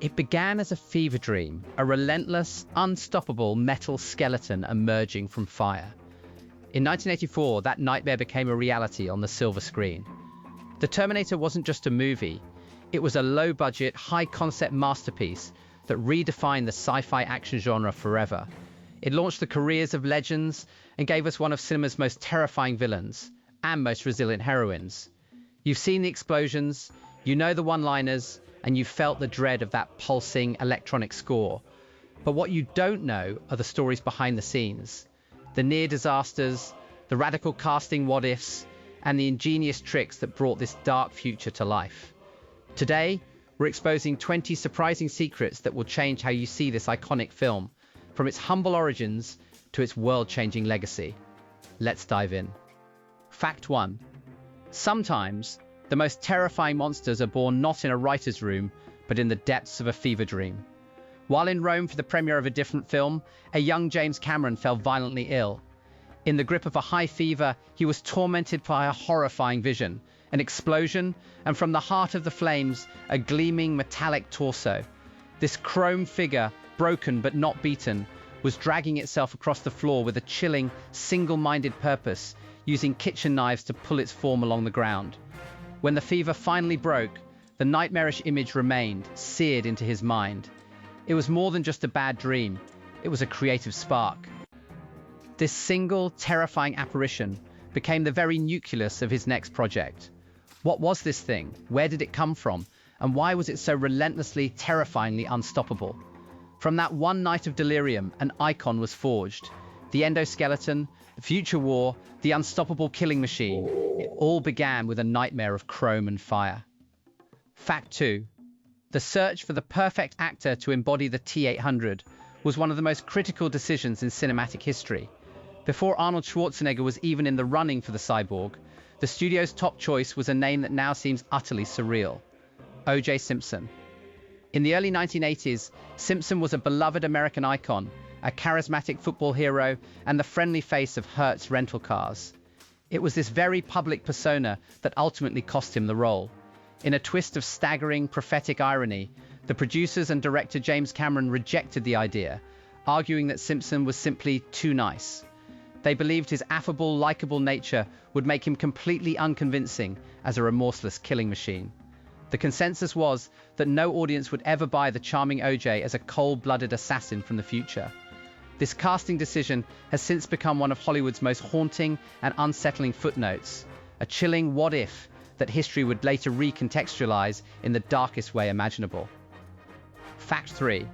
It began as a fever dream, a relentless, unstoppable metal skeleton emerging from fire. In 1984, that nightmare became a reality on the silver screen. The Terminator wasn't just a movie, it was a low-budget, high-concept masterpiece that redefined the sci-fi action genre forever. It launched the careers of legends and gave us one of cinema's most terrifying villains and most resilient heroines. You've seen the explosions, you know the one-liners, and you've felt the dread of that pulsing electronic score. But what you don't know are the stories behind the scenes. The near disasters, the radical casting what-ifs, and the ingenious tricks that brought this dark future to life. Today, we're exposing 20 surprising secrets that will change how you see this iconic film, from its humble origins to its world-changing legacy. Let's dive in. Fact 1. Sometimes, the most terrifying monsters are born not in a writer's room, but in the depths of a fever dream. While in Rome for the premiere of a different film, a young James Cameron fell violently ill. In the grip of a high fever, he was tormented by a horrifying vision, an explosion, and from the heart of the flames, a gleaming metallic torso. This chrome figure, broken but not beaten, was dragging itself across the floor with a chilling, single-minded purpose, using kitchen knives to pull its form along the ground. When the fever finally broke, the nightmarish image remained, seared into his mind. It was more than just a bad dream, it was a creative spark. This single, terrifying apparition became the very nucleus of his next project. What was this thing? Where did it come from? And why was it so relentlessly, terrifyingly unstoppable? From that one night of delirium, an icon was forged. The endoskeleton, the future war, the unstoppable killing machine. It all began with a nightmare of chrome and fire. Fact 2. The search for the perfect actor to embody the T-800 was one of the most critical decisions in cinematic history. Before Arnold Schwarzenegger was even in the running for the cyborg, the studio's top choice was a name that now seems utterly surreal: O.J. Simpson. In the early 1980s, Simpson was a beloved American icon, a charismatic football hero, and the friendly face of Hertz rental cars. It was this very public persona that ultimately cost him the role. In a twist of staggering, prophetic irony, the producers and director James Cameron rejected the idea, arguing that Simpson was simply too nice. They believed his affable, likable nature would make him completely unconvincing as a remorseless killing machine. The consensus was that no audience would ever buy the charming O.J. as a cold-blooded assassin from the future. This casting decision has since become one of Hollywood's most haunting and unsettling footnotes, a chilling what-if that history would later recontextualize in the darkest way imaginable. Fact 3.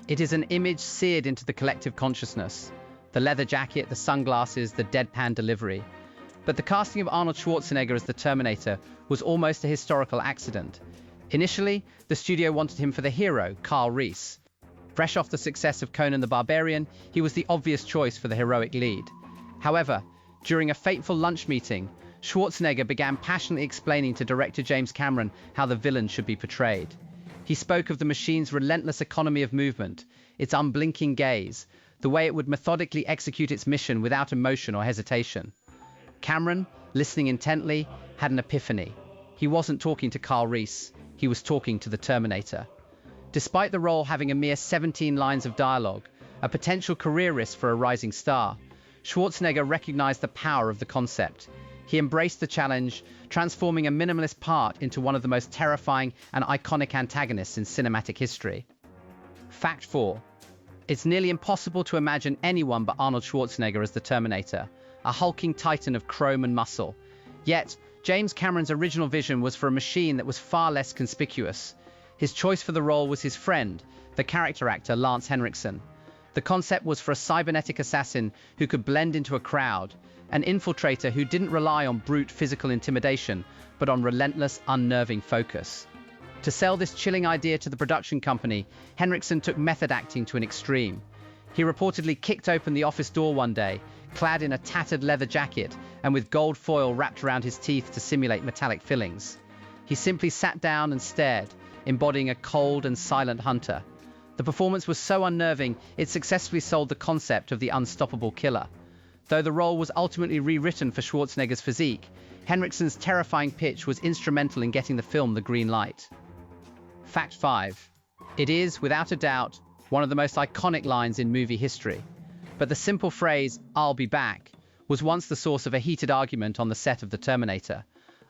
It is an image seared into the collective consciousness. The leather jacket, the sunglasses, the deadpan delivery. But the casting of Arnold Schwarzenegger as the Terminator was almost a historical accident. Initially, the studio wanted him for the hero, Carl Reese. Fresh off the success of Conan the Barbarian, he was the obvious choice for the heroic lead. However, during a fateful lunch meeting, Schwarzenegger began passionately explaining to director James Cameron how the villain should be portrayed. He spoke of the machine's relentless economy of movement, its unblinking gaze, the way it would methodically execute its mission without emotion or hesitation. Cameron, listening intently, had an epiphany. He wasn't talking to Carl Reese, he was talking to the Terminator. Despite the role having a mere 17 lines of dialogue, a potential career risk for a rising star, Schwarzenegger recognized the power of the concept. He embraced the challenge, transforming a minimalist part into one of the most terrifying and iconic antagonists in cinematic history. Fact 4. It's nearly impossible to imagine anyone but Arnold Schwarzenegger as the Terminator, a hulking titan of chrome and muscle. Yet, James Cameron's original vision was for a machine that was far less conspicuous. His choice for the role was his friend, the character actor Lance Henriksen. The concept was for a cybernetic assassin who could blend into a crowd, an infiltrator who didn't rely on brute physical intimidation, but on relentless, unnerving focus. To sell this chilling idea to the production company, Henriksen took method acting to an extreme. He reportedly kicked open the office door one day, clad in a tattered leather jacket and with gold foil wrapped around his teeth to simulate metallic fillings. He simply sat down and stared, embodying a cold and silent hunter. The performance was so unnerving, it successfully sold the concept of the unstoppable killer. Though the role was ultimately rewritten for Schwarzenegger's physique, Henriksen's terrifying pitch was instrumental in getting the film the green light. Fact 5. It is, without a doubt, one of the most iconic lines in movie history. But the simple phrase, "I'll be back," was once the source of a heated argument on the set of The Terminator.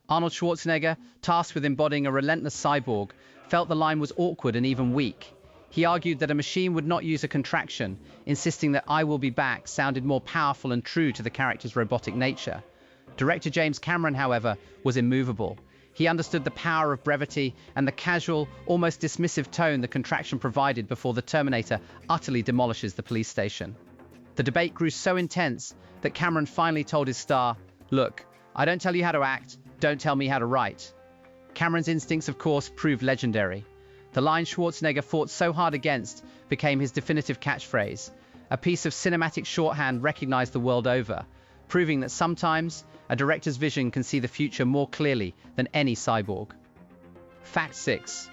Arnold Schwarzenegger, tasked with embodying a relentless cyborg, felt the line was awkward and even weak. He argued that a machine would not use a contraction, insisting that "I will be back" sounded more powerful and true to the character's robotic nature. Director James Cameron, however, was immovable. He understood the power of brevity and the casual, almost dismissive tone the contraction provided before the Terminator utterly demolishes the police station. The debate grew so intense that Cameron finally told his star, "Look, I don't tell you how to act, don't tell me how to write." Cameron's instincts, of course, proved legendary. The line Schwarzenegger fought so hard against became his definitive catchphrase, a piece of cinematic shorthand recognized the world over, proving that sometimes a director's vision can see the future more clearly than any cyborg. Fact 6.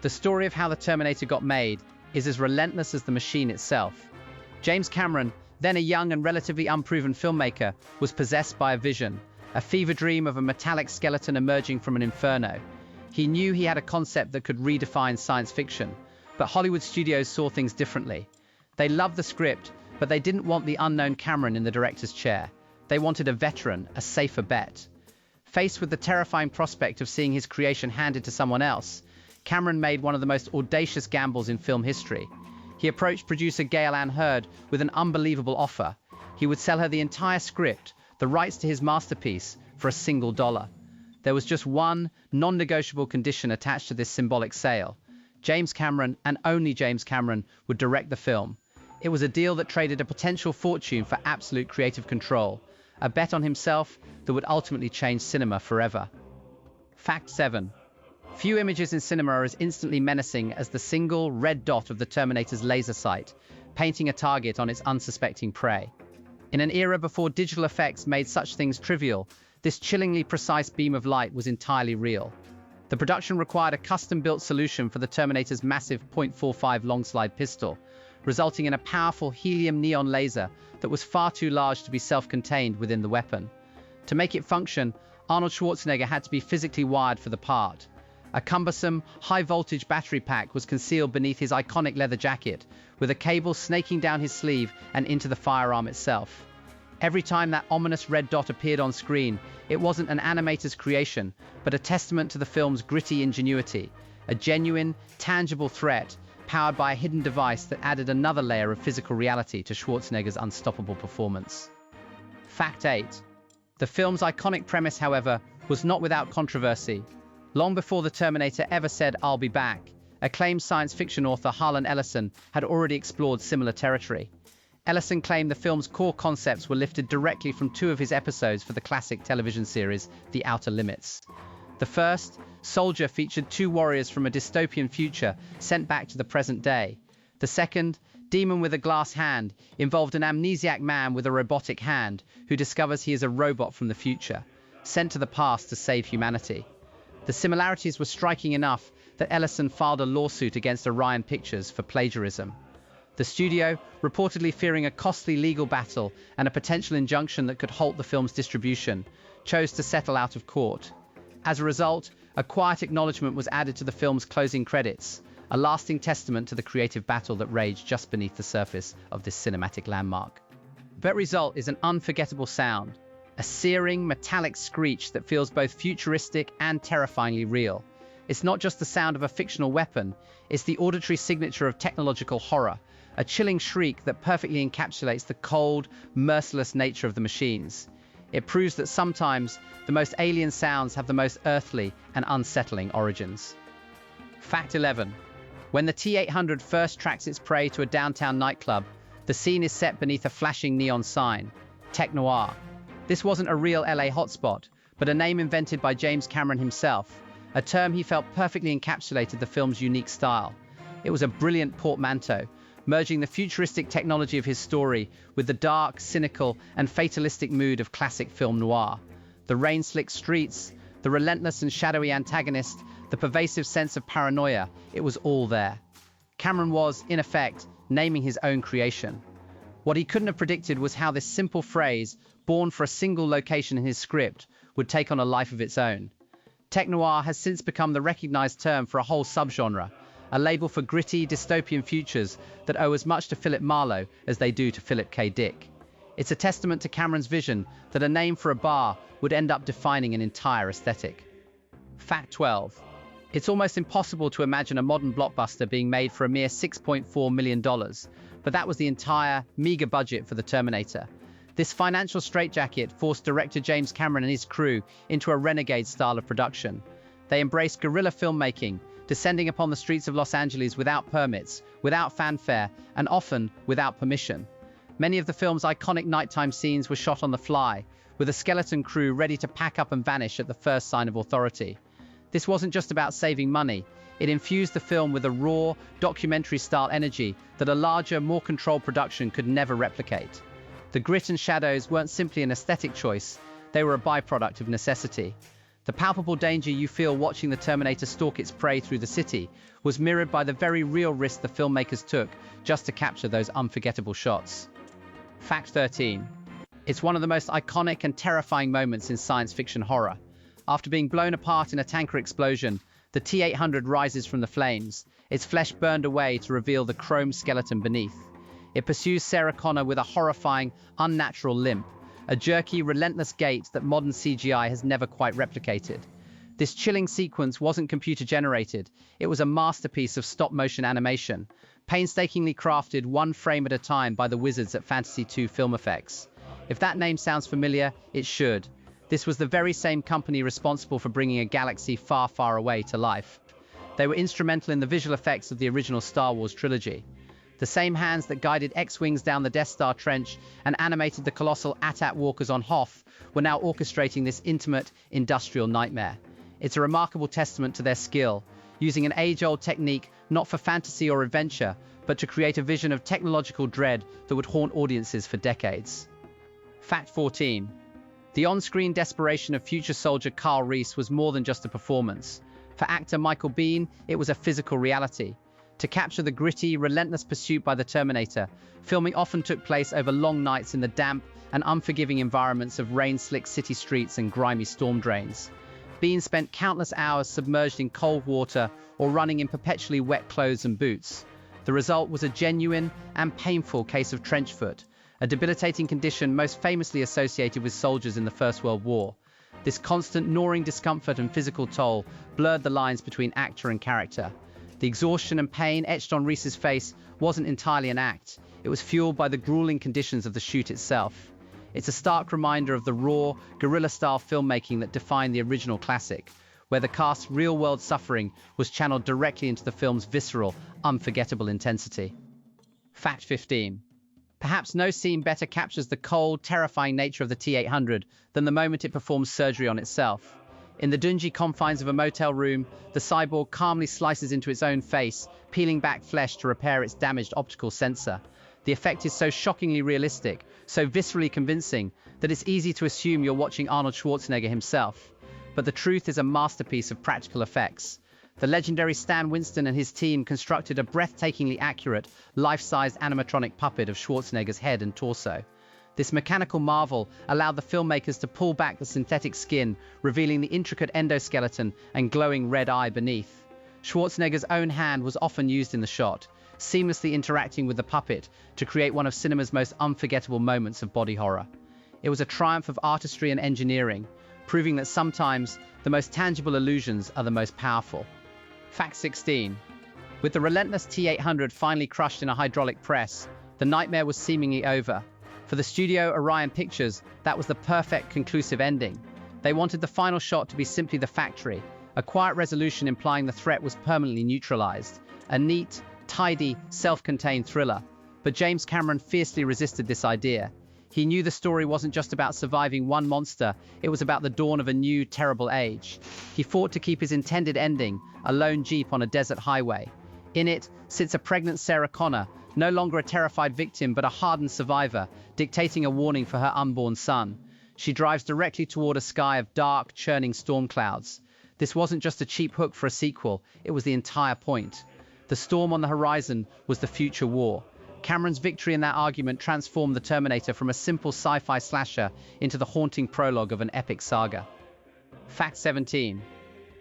The story of how the Terminator got made is as relentless as the machine itself. James Cameron, then a young and relatively unproven filmmaker, was possessed by a vision, a fever dream of a metallic skeleton emerging from an inferno. He knew he had a concept that could redefine science fiction, but Hollywood studios saw things differently. They loved the script, but they didn't want the unknown Cameron in the director's chair. They wanted a veteran, a safer bet. Faced with the terrifying prospect of seeing his creation handed to someone else, Cameron made one of the most audacious gambles in film history. He approached producer Gail Ann Hurd with an unbelievable offer. He would sell her the entire script, the rights to his masterpiece, for $1. There was just one non-negotiable condition attached to this symbolic sale. James Cameron, and only James Cameron, would direct the film. It was a deal that traded a potential fortune for absolute creative control, a bet on himself that would ultimately change cinema forever. Fact 7. Few images in cinema are as instantly menacing as the single red dot of the Terminator's laser sight, painting a target on its unsuspecting prey. In an era before digital effects made such things trivial, this chillingly precise beam of light was entirely real. The production required a custom-built solution for the Terminator's massive .45 long-slide pistol, resulting in a powerful helium neon laser that was far too large to be self-contained within the weapon. To make it function, Arnold Schwarzenegger had to be physically wired for the part. A cumbersome, high-voltage battery pack was concealed beneath his iconic leather jacket, with a cable snaking down his sleeve and into the firearm itself. Every time that ominous red dot appeared on screen, it wasn't an animator's creation, but a testament to the film's gritty ingenuity, a genuine, tangible threat powered by a hidden device that added another layer of physical reality to Schwarzenegger's unstoppable performance. Fact 8. The film's iconic premise, however, was not without controversy. Long before The Terminator ever said "I'll be back," acclaimed science fiction author Harlan Ellison had already explored similar territory. Ellison claimed the film's core concepts were lifted directly from two of his episodes for the classic television series, The Outer Limits. The first, Soldier, featured two warriors from a dystopian future sent back to the present day. The second, Demon with a Glass Hand, involved an amnesiac man with a robotic hand who discovers he is a robot from the future, sent to the past to save humanity. The similarities were striking enough that Ellison filed a lawsuit against Orion Pictures for plagiarism. The studio, reportedly fearing a costly legal battle and a potential injunction that could halt the film's distribution, chose to settle out of court. As a result, a quiet acknowledgement was added to the film's closing credits, a lasting testament to the creative battle that raged just beneath the surface of this cinematic landmark. The result is an unforgettable sound, a searing, metallic screech that feels both futuristic and terrifyingly real. It's not just the sound of a fictional weapon, it's the auditory signature of technological horror, a chilling shriek that perfectly encapsulates the cold, merciless nature of the machines. It proves that sometimes the most alien sounds have the most earthly and unsettling origins. Fact 11. When the T-800 first tracks its prey to a downtown nightclub, the scene is set beneath a flashing neon sign, Tech Noir. This wasn't a real LA hotspot, but a name invented by James Cameron himself, a term he felt perfectly encapsulated the film's unique style. It was a brilliant portmanteau, merging the futuristic technology of his story with the dark, cynical, and fatalistic mood of classic film noir. The rain-slicked streets, the relentless and shadowy antagonist, the pervasive sense of paranoia, it was all there. Cameron was, in effect, naming his own creation. What he couldn't have predicted was how this simple phrase, born for a single location in his script, would take on a life of its own. Tech noir has since become the recognized term for a whole subgenre, a label for gritty, dystopian futures that owe as much to Philip Marlowe as they do to Philip K. Dick. It's a testament to Cameron's vision that a name for a bar would end up defining an entire aesthetic. Fact 12. It's almost impossible to imagine a modern blockbuster being made for a mere $6.4 million, but that was the entire, meager budget for the Terminator. This financial straitjacket forced director James Cameron and his crew into a renegade style of production. They embraced guerrilla filmmaking, descending upon the streets of Los Angeles without permits, without fanfare, and often without permission. Many of the film's iconic nighttime scenes were shot on the fly, with a skeleton crew ready to pack up and vanish at the first sign of authority. This wasn't just about saving money. It infused the film with a raw, documentary-style energy that a larger, more controlled production could never replicate. The grit and shadows weren't simply an aesthetic choice, they were a byproduct of necessity. The palpable danger you feel watching the Terminator stalk its prey through the city was mirrored by the very real risk the filmmakers took just to capture those unforgettable shots. Fact 13. It's one of the most iconic and terrifying moments in science fiction horror. After being blown apart in a tanker explosion, the T-800 rises from the flames, its flesh burned away to reveal the chrome skeleton beneath. It pursues Sarah Connor with a horrifying, unnatural limp, a jerky, relentless gait that modern CGI has never quite replicated. This chilling sequence wasn't computer-generated, it was a masterpiece of stop-motion animation, painstakingly crafted one frame at a time by the wizards at Fantasy II Film Effects. If that name sounds familiar, it should. This was the very same company responsible for bringing a galaxy far, far away to life. They were instrumental in the visual effects of the original Star Wars trilogy. The same hands that guided X-Wings down the Death Star trench and animated the colossal AT-AT walkers on Hoth were now orchestrating this intimate, industrial nightmare. It's a remarkable testament to their skill, using an age-old technique not for fantasy or adventure, but to create a vision of technological dread that would haunt audiences for decades. Fact 14. The on-screen desperation of future soldier Carl Reese was more than just a performance. For actor Michael Biehn, it was a physical reality. To capture the gritty, relentless pursuit by the Terminator, filming often took place over long nights in the damp and unforgiving environments of rain-slicked city streets and grimy storm drains. Biehn spent countless hours submerged in cold water or running in perpetually wet clothes and boots. The result was a genuine and painful case of trench foot, a debilitating condition most famously associated with soldiers in the First World War. This constant gnawing discomfort and physical toll blurred the lines between actor and character. The exhaustion and pain etched on Reese's face wasn't entirely an act. It was fueled by the grueling conditions of the shoot itself. It's a stark reminder of the raw, guerrilla-style filmmaking that defined the original classic, where the cast's real-world suffering was channeled directly into the film's visceral, unforgettable intensity. Fact 15. Perhaps no scene better captures the cold, terrifying nature of the T-800 than the moment it performs surgery on itself. In the dingy confines of a motel room, the cyborg calmly slices into its own face, peeling back flesh to repair its damaged optical sensor. The effect is so shockingly realistic, so viscerally convincing, that it's easy to assume you're watching Arnold Schwarzenegger himself. But the truth is a masterpiece of practical effects. The legendary Stan Winston and his team constructed a breathtakingly accurate, life-sized animatronic puppet of Schwarzenegger's head and torso. This mechanical marvel allowed the filmmakers to pull back the synthetic skin, revealing the intricate endoskeleton and glowing red eye beneath. Schwarzenegger's own hand was often used in the shot, seamlessly interacting with the puppet to create one of cinema's most unforgettable moments of body horror. It was a triumph of artistry and engineering, proving that sometimes the most tangible illusions are the most powerful. Fact 16. With the relentless T-800 finally crushed in a hydraulic press, the nightmare was seemingly over. For the studio Orion Pictures, that was the perfect, conclusive ending. They wanted the final shot to be simply the factory, a quiet resolution implying the threat was permanently neutralized, a neat, tidy, self-contained thriller. But James Cameron fiercely resisted this idea. He knew the story wasn't just about surviving one monster, it was about the dawn of a new, terrible age. He fought to keep his intended ending, a lone jeep on a desert highway. In it sits a pregnant Sarah Connor, no longer a terrified victim but a hardened survivor, dictating a warning for her unborn son. She drives directly toward a sky of dark, churning storm clouds. This wasn't just a cheap hook for a sequel, it was the entire point. The storm on the horizon was the future war. Cameron's victory in that argument transformed the Terminator from a simple sci-fi slasher into the haunting prologue of an epic saga. Fact 17.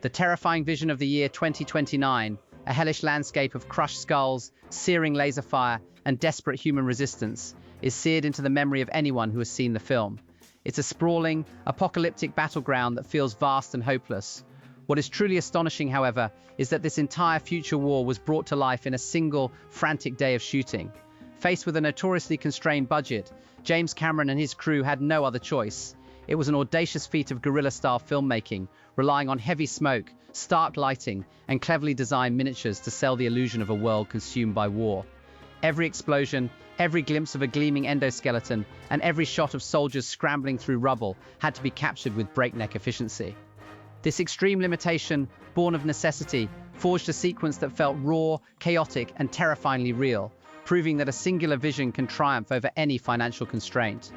The terrifying vision of the year 2029 A hellish landscape of crushed skulls, searing laser fire, and desperate human resistance is seared into the memory of anyone who has seen the film. It's a sprawling, apocalyptic battleground that feels vast and hopeless. What is truly astonishing, however, is that this entire future war was brought to life in a single, frantic day of shooting. Faced with a notoriously constrained budget, James Cameron and his crew had no other choice. It was an audacious feat of guerrilla-style filmmaking, relying on heavy smoke, stark lighting, and cleverly designed miniatures to sell the illusion of a world consumed by war. Every explosion, every glimpse of a gleaming endoskeleton, and every shot of soldiers scrambling through rubble had to be captured with breakneck efficiency. This extreme limitation, born of necessity, forged a sequence that felt raw, chaotic, and terrifyingly real, proving that a singular vision can triumph over any financial constraint.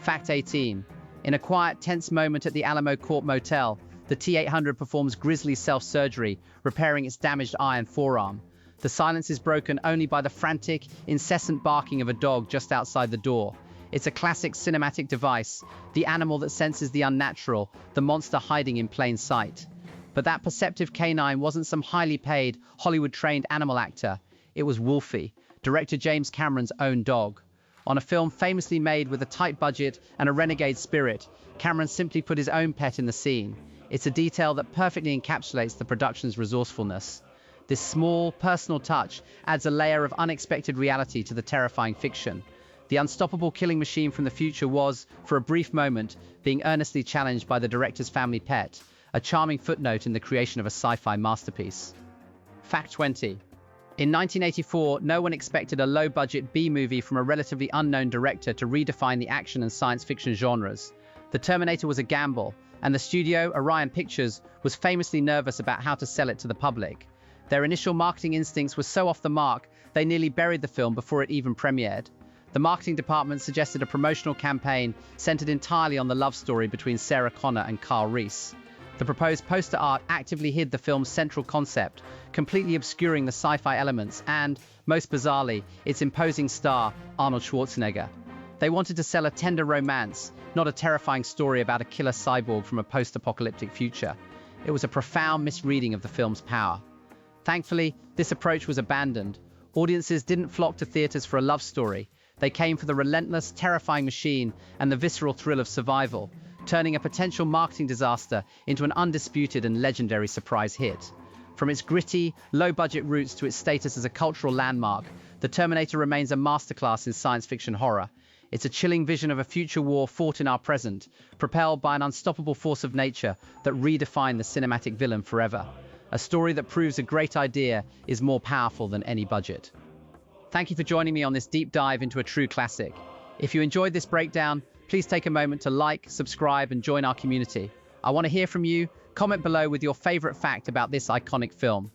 Fact 18. In a quiet, tense moment at the Alamo Court Motel, the T-800 performs grisly self-surgery, repairing its damaged eye and forearm. The silence is broken only by the frantic, incessant barking of a dog just outside the door. It's a classic cinematic device, the animal that senses the unnatural, the monster hiding in plain sight. But that perceptive canine wasn't some highly paid, Hollywood-trained animal actor. It was Wolfie, director James Cameron's own dog. On a film famously made with a tight budget and a renegade spirit, Cameron simply put his own pet in the scene. It's a detail that perfectly encapsulates the production's resourcefulness. This small, personal touch adds a layer of unexpected reality to the terrifying fiction. The unstoppable killing machine from the future was, for a brief moment, being earnestly challenged by the director's family pet, a charming footnote in the creation of a sci-fi masterpiece. Fact 20. In 1984, no one expected a low-budget B-movie from a relatively unknown director to redefine the action and science fiction genres. The Terminator was a gamble, and the studio, Orion Pictures, was famously nervous about how to sell it to the public. Their initial marketing instincts were so off the mark, they nearly buried the film before it even premiered. The marketing department suggested a promotional campaign centered entirely on the love story between Sarah Connor and Carl Reese. The proposed poster art actively hid the film's central concept, completely obscuring the sci-fi elements and, most bizarrely, its imposing star, Arnold Schwarzenegger. They wanted to sell a tender romance, not a terrifying story about a killer cyborg from a post-apocalyptic future. It was a profound misreading of the film's power. Thankfully, this approach was abandoned. Audiences didn't flock to theaters for a love story. They came for the relentless, terrifying machine and the visceral thrill of survival, turning a potential marketing disaster into an undisputed and legendary surprise hit. From its gritty, low-budget roots to its status as a cultural landmark, The Terminator remains a masterclass in science fiction horror. It's a chilling vision of a future war fought in our present, propelled by an unstoppable force of nature that redefined the cinematic villain forever. A story that proves a great idea is more powerful than any budget. Thank you for joining me on this deep dive into a true classic. If you enjoyed this breakdown, please take a moment to like, subscribe, and join our community. I want to hear from you. Comment below with your favorite fact about this iconic film.